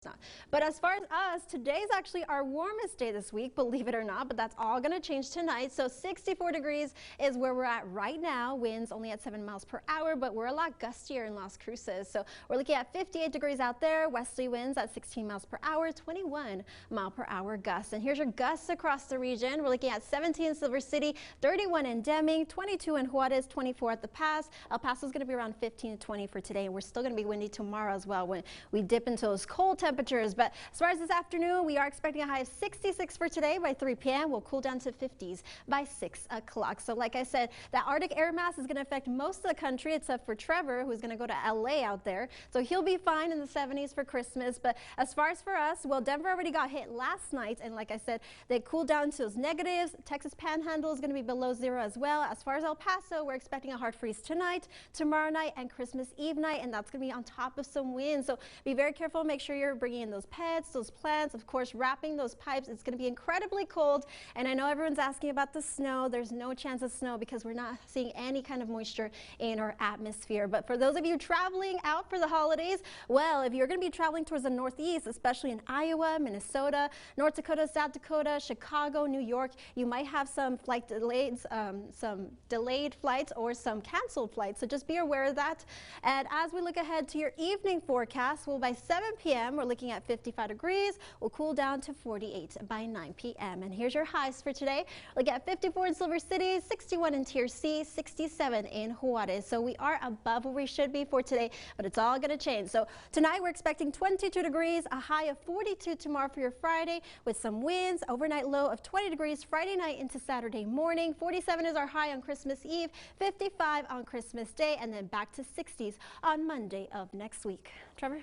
Not. But as far as us, today's actually our warmest day this week, believe it or not, but that's all going to change tonight. So 64 degrees is where we're at right now. Winds only at 7 miles per hour, but we're a lot gustier in Las Cruces. So we're looking at 58 degrees out there, westerly winds at 16 miles per hour, 21 mile per hour gusts. And here's your gusts across the region. We're looking at 17 in Silver City, 31 in Deming, 22 in Juarez, 24 at the Pass. El Paso is going to be around 15 to 20 for today, and we're still going to be windy tomorrow as well when we dip into those cold temperatures. But as far as this afternoon, we are expecting a high of 66 for today. By 3 p.m. we'll cool down to 50s by 6 o'clock. So like I said, that Arctic air mass is going to affect most of the country except for Trevor, who's going to go to LA out there. So he'll be fine in the 70s for Christmas. But as far as for us, well, Denver already got hit last night, and like I said, they cooled down to those negatives. Texas Panhandle is going to be below zero as well. As far as El Paso, we're expecting a hard freeze tonight, tomorrow night, and Christmas Eve night, and that's going to be on top of some wind. So be very careful. Make sure you're bringing in those pets, those plants, of course, wrapping those pipes. It's going to be incredibly cold, and I know everyone's asking about the snow. There's no chance of snow because we're not seeing any kind of moisture in our atmosphere. But for those of you traveling out for the holidays, well, if you're going to be traveling towards the northeast, especially in Iowa, Minnesota, North Dakota, South Dakota, Chicago, New York, you might have some flight delays, some delayed flights or some canceled flights. So just be aware of that. And as we look ahead to your evening forecast, well, by 7 p.m. we're looking at 55 degrees. We'll cool down to 48 by 9 p.m. And here's your highs for today. Look at 54 in Silver City, 61 in Tier C, 67 in Juarez. So we are above where we should be for today, but it's all going to change. So tonight we're expecting 22 degrees, a high of 42 tomorrow for your Friday with some winds, overnight low of 20 degrees Friday night into Saturday morning. 47 is our high on Christmas Eve, 55 on Christmas Day, and then back to 60s on Monday of next week. Trevor?